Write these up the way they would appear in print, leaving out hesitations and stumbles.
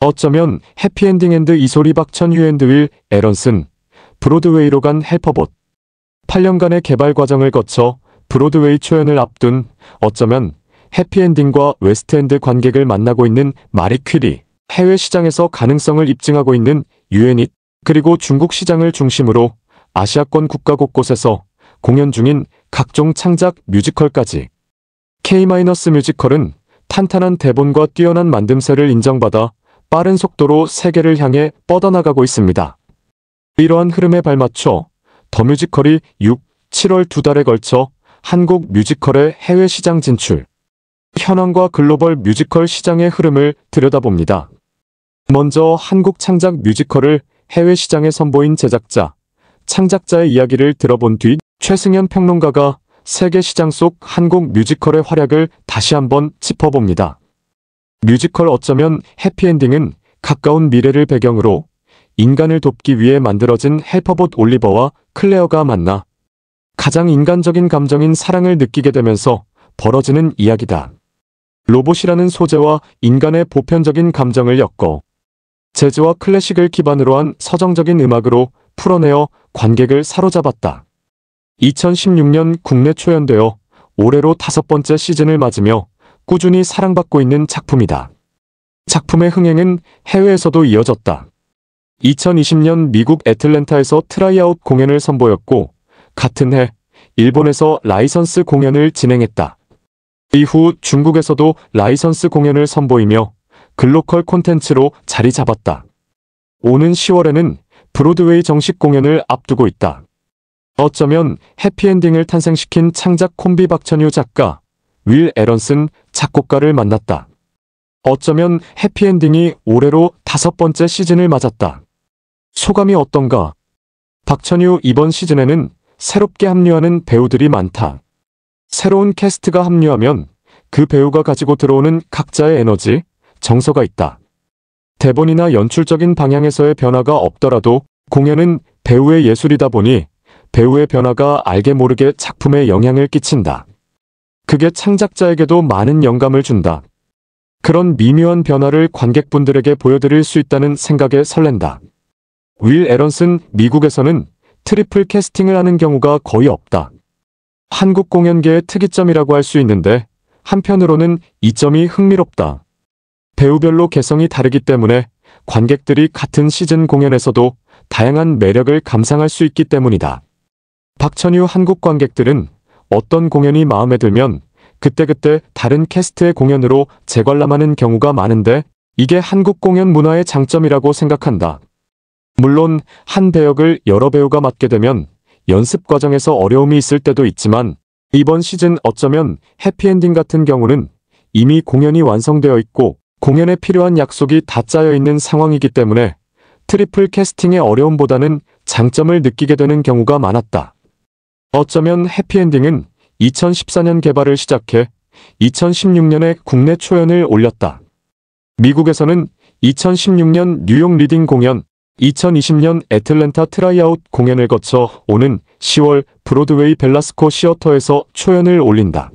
어쩌면 해피엔딩 앤드 이소리 박천유 앤드 윌 에런슨, 브로드웨이로 간 헬퍼봇. 8년간의 개발 과정을 거쳐 브로드웨이 초연을 앞둔 어쩌면 해피엔딩과 웨스트엔드 관객을 만나고 있는 마리 퀴리, 해외 시장에서 가능성을 입증하고 있는 유엔잇, 그리고 중국 시장을 중심으로 아시아권 국가 곳곳에서 공연 중인 각종 창작 뮤지컬까지. K-뮤지컬은 탄탄한 대본과 뛰어난 만듦새를 인정받아 빠른 속도로 세계를 향해 뻗어나가고 있습니다. 이러한 흐름에 발맞춰 더 뮤지컬이 6, 7월 2달에 걸쳐 한국 뮤지컬의 해외 시장 진출, 현황과 글로벌 뮤지컬 시장의 흐름을 들여다봅니다. 먼저 한국 창작 뮤지컬을 해외 시장에 선보인 제작자, 창작자의 이야기를 들어본 뒤 최승현 평론가가 세계 시장 속 한국 뮤지컬의 활약을 다시 한번 짚어봅니다. 뮤지컬 어쩌면 해피엔딩은 가까운 미래를 배경으로 인간을 돕기 위해 만들어진 헬퍼봇 올리버와 클레어가 만나 가장 인간적인 감정인 사랑을 느끼게 되면서 벌어지는 이야기다. 로봇이라는 소재와 인간의 보편적인 감정을 엮어 재즈와 클래식을 기반으로 한 서정적인 음악으로 풀어내어 관객을 사로잡았다. 2016년 국내 초연되어 올해로 5번째 시즌을 맞으며 꾸준히 사랑받고 있는 작품이다. 작품의 흥행은 해외에서도 이어졌다. 2020년 미국 애틀랜타에서 트라이아웃 공연을 선보였고 같은 해 일본에서 라이선스 공연을 진행했다. 이후 중국에서도 라이선스 공연을 선보이며 글로컬 콘텐츠로 자리 잡았다. 오는 10월에는 브로드웨이 정식 공연을 앞두고 있다. 어쩌면 해피엔딩을 탄생시킨 창작 콤비 박천유 작가, 윌 에런슨 작곡가를 만났다. 어쩌면 해피엔딩이 올해로 5번째 시즌을 맞았다. 소감이 어떤가? 박천유 이번 시즌에는 새롭게 합류하는 배우들이 많다. 새로운 캐스트가 합류하면 그 배우가 가지고 들어오는 각자의 에너지, 정서가 있다. 대본이나 연출적인 방향에서의 변화가 없더라도 공연은 배우의 예술이다 보니 배우의 변화가 알게 모르게 작품에 영향을 끼친다. 그게 창작자에게도 많은 영감을 준다. 그런 미묘한 변화를 관객분들에게 보여드릴 수 있다는 생각에 설렌다. 윌 에런슨, 미국에서는 트리플 캐스팅을 하는 경우가 거의 없다. 한국 공연계의 특이점이라고 할 수 있는데 한편으로는 이 점이 흥미롭다. 배우별로 개성이 다르기 때문에 관객들이 같은 시즌 공연에서도 다양한 매력을 감상할 수 있기 때문이다. 박천유 한국 관객들은 어떤 공연이 마음에 들면 그때그때 다른 캐스트의 공연으로 재관람하는 경우가 많은데 이게 한국 공연 문화의 장점이라고 생각한다. 물론 한 배역을 여러 배우가 맡게 되면 연습 과정에서 어려움이 있을 때도 있지만 이번 시즌 어쩌면 해피엔딩 같은 경우는 이미 공연이 완성되어 있고 공연에 필요한 약속이 다 짜여 있는 상황이기 때문에 트리플 캐스팅의 어려움보다는 장점을 느끼게 되는 경우가 많았다. 어쩌면 해피엔딩은 2014년 개발을 시작해 2016년에 국내 초연을 올렸다. 미국에서는 2016년 뉴욕 리딩 공연, 2020년 애틀랜타 트라이아웃 공연을 거쳐 오는 10월 브로드웨이 벨라스코 시어터에서 초연을 올린다.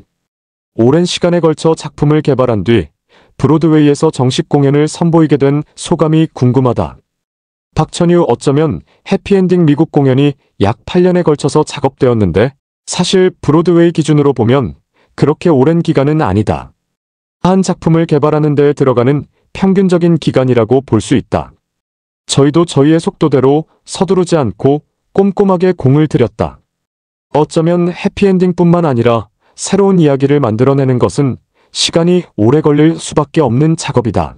오랜 시간에 걸쳐 작품을 개발한 뒤 브로드웨이에서 정식 공연을 선보이게 된 소감이 궁금하다. 박천유 어쩌면 해피엔딩 미국 공연이 약 8년에 걸쳐서 작업되었는데 사실 브로드웨이 기준으로 보면 그렇게 오랜 기간은 아니다. 한 작품을 개발하는 데에 들어가는 평균적인 기간이라고 볼 수 있다. 저희도 저희의 속도대로 서두르지 않고 꼼꼼하게 공을 들였다. 어쩌면 해피엔딩뿐만 아니라 새로운 이야기를 만들어내는 것은 시간이 오래 걸릴 수밖에 없는 작업이다.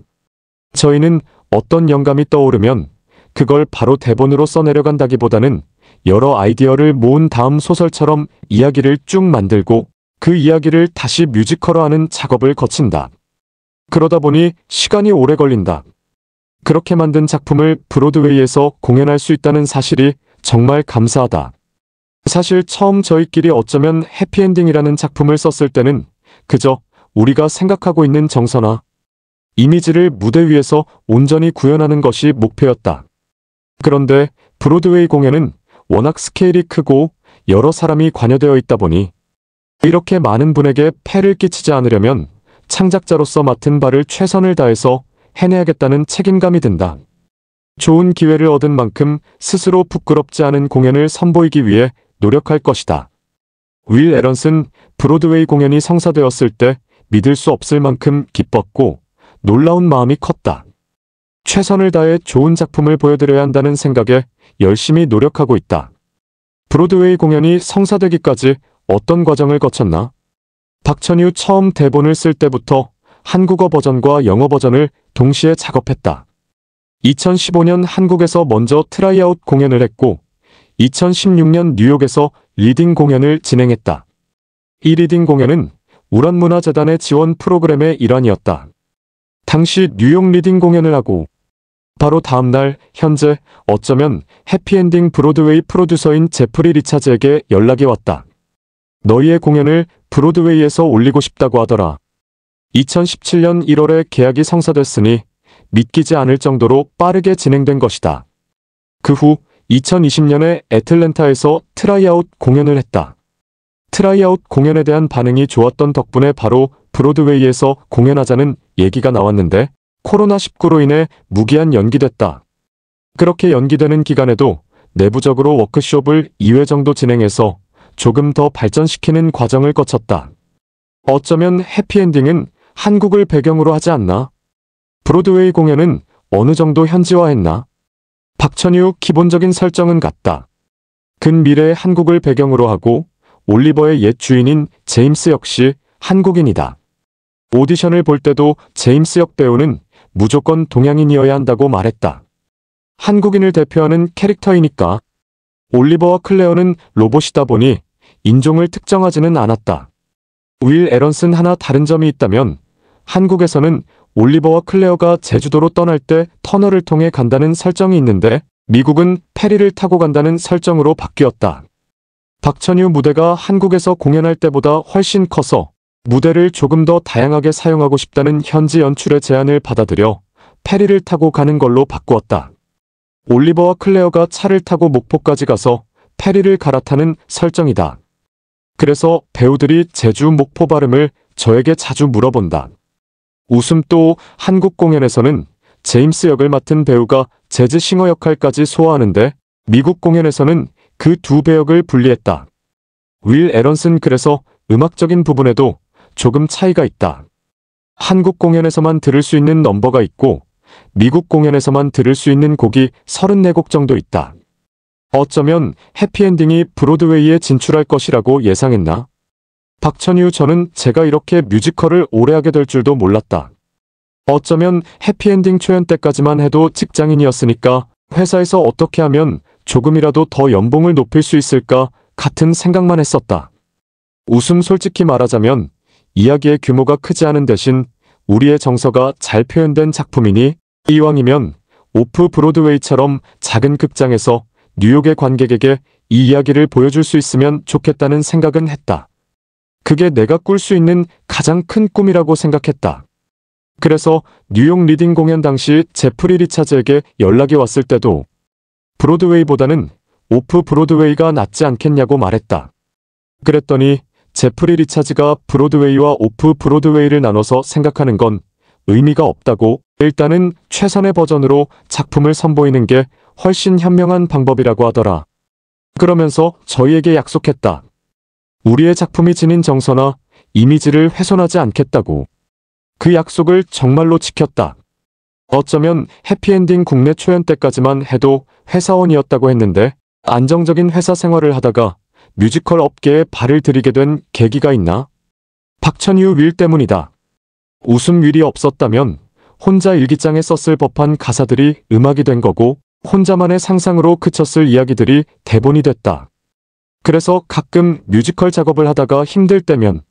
저희는 어떤 영감이 떠오르면 그걸 바로 대본으로 써내려간다기보다는 여러 아이디어를 모은 다음 소설처럼 이야기를 쭉 만들고 그 이야기를 다시 뮤지컬화하는 작업을 거친다. 그러다 보니 시간이 오래 걸린다. 그렇게 만든 작품을 브로드웨이에서 공연할 수 있다는 사실이 정말 감사하다. 사실 처음 저희끼리 어쩌면 해피엔딩이라는 작품을 썼을 때는 그저 우리가 생각하고 있는 정서나 이미지를 무대 위에서 온전히 구현하는 것이 목표였다. 그런데 브로드웨이 공연은 워낙 스케일이 크고 여러 사람이 관여되어 있다 보니 이렇게 많은 분에게 폐를 끼치지 않으려면 창작자로서 맡은 바를 최선을 다해서 해내야겠다는 책임감이 든다. 좋은 기회를 얻은 만큼 스스로 부끄럽지 않은 공연을 선보이기 위해 노력할 것이다. 윌 에런슨 브로드웨이 공연이 성사되었을 때 믿을 수 없을 만큼 기뻤고 놀라운 마음이 컸다. 최선을 다해 좋은 작품을 보여드려야 한다는 생각에 열심히 노력하고 있다. 브로드웨이 공연이 성사되기까지 어떤 과정을 거쳤나? 박천유 처음 대본을 쓸 때부터 한국어 버전과 영어 버전을 동시에 작업했다. 2015년 한국에서 먼저 트라이아웃 공연을 했고 2016년 뉴욕에서 리딩 공연을 진행했다. 이 리딩 공연은 우란문화재단의 지원 프로그램의 일환이었다. 당시 뉴욕 리딩 공연을 하고 바로 다음날 현재 어쩌면 해피엔딩 브로드웨이 프로듀서인 제프리 리차즈에게 연락이 왔다. 너희의 공연을 브로드웨이에서 올리고 싶다고 하더라. 2017년 1월에 계약이 성사됐으니 믿기지 않을 정도로 빠르게 진행된 것이다. 그 후 2020년에 애틀랜타에서 트라이아웃 공연을 했다. 트라이아웃 공연에 대한 반응이 좋았던 덕분에 바로 브로드웨이에서 공연하자는 얘기가 나왔는데 코로나19로 인해 무기한 연기됐다. 그렇게 연기되는 기간에도 내부적으로 워크숍을 2회 정도 진행해서 조금 더 발전시키는 과정을 거쳤다. 어쩌면 해피엔딩은 한국을 배경으로 하지 않나? 브로드웨이 공연은 어느 정도 현지화했나? 박천유 기본적인 설정은 같다. 근미래의 한국을 배경으로 하고 올리버의 옛 주인인 제임스 역시 한국인이다. 오디션을 볼 때도 제임스 역 배우는 무조건 동양인이어야 한다고 말했다. 한국인을 대표하는 캐릭터이니까. 올리버와 클레어는 로봇이다 보니 인종을 특정하지는 않았다. 윌 에런슨 하나 다른 점이 있다면 한국에서는 올리버와 클레어가 제주도로 떠날 때 터널을 통해 간다는 설정이 있는데 미국은 페리를 타고 간다는 설정으로 바뀌었다. 박천유 무대가 한국에서 공연할 때보다 훨씬 커서 무대를 조금 더 다양하게 사용하고 싶다는 현지 연출의 제안을 받아들여 페리를 타고 가는 걸로 바꾸었다. 올리버와 클레어가 차를 타고 목포까지 가서 페리를 갈아타는 설정이다. 그래서 배우들이 제주 목포 발음을 저에게 자주 물어본다. 웃음. 또 한국 공연에서는 제임스 역을 맡은 배우가 재즈 싱어 역할까지 소화하는데 미국 공연에서는 그 두 배역을 분리했다. 윌 에런슨 그래서 음악적인 부분에도 조금 차이가 있다. 한국 공연에서만 들을 수 있는 넘버가 있고 미국 공연에서만 들을 수 있는 곡이 34곡 정도 있다. 어쩌면 해피엔딩이 브로드웨이에 진출할 것이라고 예상했나? 박천유 저는 제가 이렇게 뮤지컬을 오래 하게 될 줄도 몰랐다. 어쩌면 해피엔딩 초연 때까지만 해도 직장인이었으니까 회사에서 어떻게 하면 조금이라도 더 연봉을 높일 수 있을까 같은 생각만 했었다. 웃음. 솔직히 말하자면 이야기의 규모가 크지 않은 대신 우리의 정서가 잘 표현된 작품이니 이왕이면 오프 브로드웨이처럼 작은 극장에서 뉴욕의 관객에게 이 이야기를 보여줄 수 있으면 좋겠다는 생각은 했다. 그게 내가 꿀 수 있는 가장 큰 꿈이라고 생각했다. 그래서 뉴욕 리딩 공연 당시 제프리 리차즈에게 연락이 왔을 때도 브로드웨이보다는 오프 브로드웨이가 낫지 않겠냐고 말했다. 그랬더니 제프리 리차즈가 브로드웨이와 오프 브로드웨이를 나눠서 생각하는 건 의미가 없다고, 일단은 최선의 버전으로 작품을 선보이는 게 훨씬 현명한 방법이라고 하더라. 그러면서 저희에게 약속했다. 우리의 작품이 지닌 정서나 이미지를 훼손하지 않겠다고. 그 약속을 정말로 지켰다. 어쩌면 해피엔딩 국내 초연 때까지만 해도 회사원이었다고 했는데 안정적인 회사 생활을 하다가 뮤지컬 업계에 발을 들이게 된 계기가 있나? 박천유 윌 때문이다. 웃음. 윌이 없었다면 혼자 일기장에 썼을 법한 가사들이 음악이 된 거고 혼자만의 상상으로 그쳤을 이야기들이 대본이 됐다. 그래서 가끔 뮤지컬 작업을 하다가 힘들 때면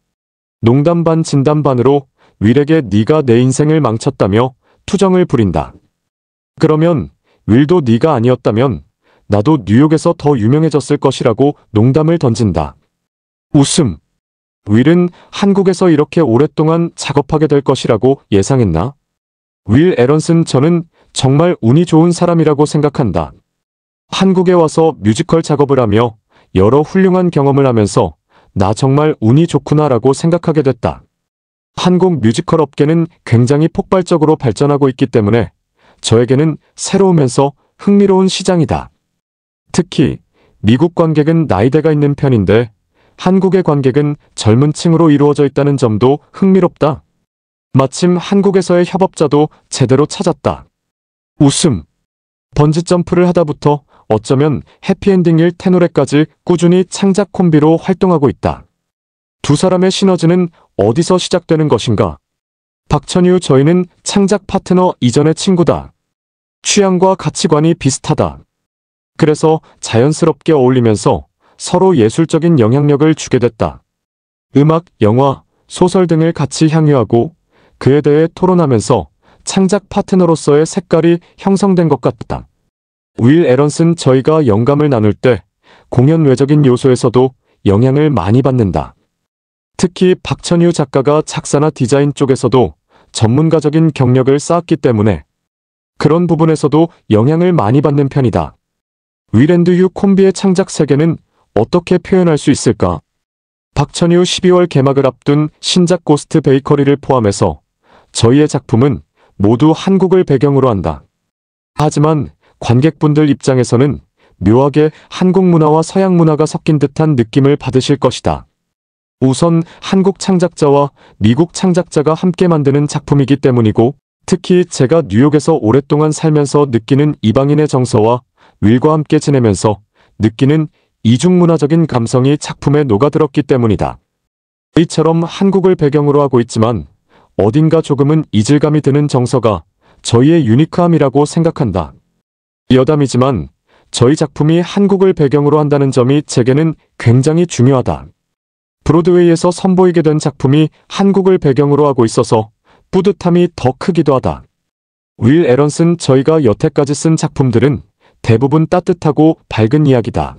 농담 반 진담 반으로 윌에게 네가 내 인생을 망쳤다며 투정을 부린다. 그러면 윌도 네가 아니었다면 나도 뉴욕에서 더 유명해졌을 것이라고 농담을 던진다. 웃음. 윌은 한국에서 이렇게 오랫동안 작업하게 될 것이라고 예상했나? 윌 에런슨 저는 정말 운이 좋은 사람이라고 생각한다. 한국에 와서 뮤지컬 작업을 하며 여러 훌륭한 경험을 하면서 나 정말 운이 좋구나라고 생각하게 됐다. 한국 뮤지컬 업계는 굉장히 폭발적으로 발전하고 있기 때문에 저에게는 새로우면서 흥미로운 시장이다. 특히 미국 관객은 나이대가 있는 편인데 한국의 관객은 젊은 층으로 이루어져 있다는 점도 흥미롭다. 마침 한국에서의 협업자도 제대로 찾았다. 웃음. 번지점프를 하다부터 어쩌면 해피엔딩일 테노레까지 꾸준히 창작 콤비로 활동하고 있다. 두 사람의 시너지는 어디서 시작되는 것인가? 박천유 저희는 창작 파트너 이전의 친구다. 취향과 가치관이 비슷하다. 그래서 자연스럽게 어울리면서 서로 예술적인 영향력을 주게 됐다. 음악, 영화, 소설 등을 같이 향유하고 그에 대해 토론하면서 창작 파트너로서의 색깔이 형성된 것 같다. 윌 에런슨 저희가 영감을 나눌 때 공연 외적인 요소에서도 영향을 많이 받는다. 특히 박천유 작가가 작사나 디자인 쪽에서도 전문가적인 경력을 쌓았기 때문에 그런 부분에서도 영향을 많이 받는 편이다. 윌 앤드 유 콤비의 창작 세계는 어떻게 표현할 수 있을까? 박천유 12월 개막을 앞둔 신작 고스트 베이커리를 포함해서 저희의 작품은 모두 한국을 배경으로 한다. 하지만 관객분들 입장에서는 묘하게 한국 문화와 서양 문화가 섞인 듯한 느낌을 받으실 것이다. 우선 한국 창작자와 미국 창작자가 함께 만드는 작품이기 때문이고 특히 제가 뉴욕에서 오랫동안 살면서 느끼는 이방인의 정서와 윌과 함께 지내면서 느끼는 이중문화적인 감성이 작품에 녹아들었기 때문이다. 이처럼 한국을 배경으로 하고 있지만 어딘가 조금은 이질감이 드는 정서가 저희의 유니크함이라고 생각한다. 여담이지만 저희 작품이 한국을 배경으로 한다는 점이 제게는 굉장히 중요하다. 브로드웨이에서 선보이게 된 작품이 한국을 배경으로 하고 있어서 뿌듯함이 더 크기도 하다. 윌 에런슨 저희가 여태까지 쓴 작품들은 대부분 따뜻하고 밝은 이야기다.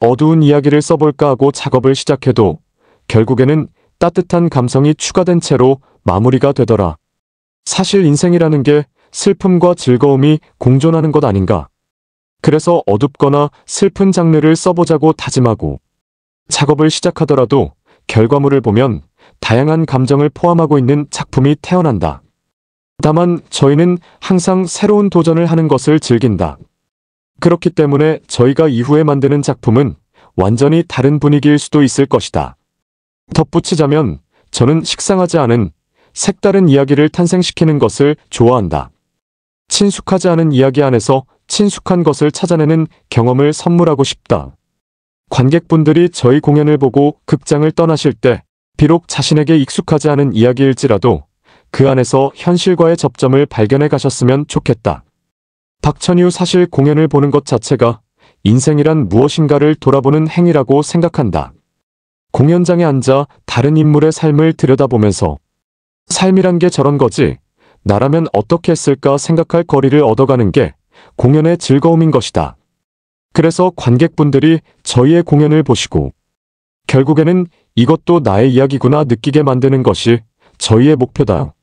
어두운 이야기를 써볼까 하고 작업을 시작해도 결국에는 따뜻한 감성이 추가된 채로 마무리가 되더라. 사실 인생이라는 게 슬픔과 즐거움이 공존하는 것 아닌가. 그래서 어둡거나 슬픈 장르를 써보자고 다짐하고 작업을 시작하더라도 결과물을 보면 다양한 감정을 포함하고 있는 작품이 태어난다. 다만 저희는 항상 새로운 도전을 하는 것을 즐긴다. 그렇기 때문에 저희가 이후에 만드는 작품은 완전히 다른 분위기일 수도 있을 것이다. 덧붙이자면 저는 식상하지 않은 색다른 이야기를 탄생시키는 것을 좋아한다. 친숙하지 않은 이야기 안에서 친숙한 것을 찾아내는 경험을 선물하고 싶다. 관객분들이 저희 공연을 보고 극장을 떠나실 때 비록 자신에게 익숙하지 않은 이야기일지라도 그 안에서 현실과의 접점을 발견해 가셨으면 좋겠다. 박천유 사실 공연을 보는 것 자체가 인생이란 무엇인가를 돌아보는 행위라고 생각한다. 공연장에 앉아 다른 인물의 삶을 들여다보면서 삶이란 게 저런 거지, 나라면 어떻게 했을까 생각할 거리를 얻어가는 게 공연의 즐거움인 것이다. 그래서 관객분들이 저희의 공연을 보시고 결국에는 이것도 나의 이야기구나 느끼게 만드는 것이 저희의 목표다.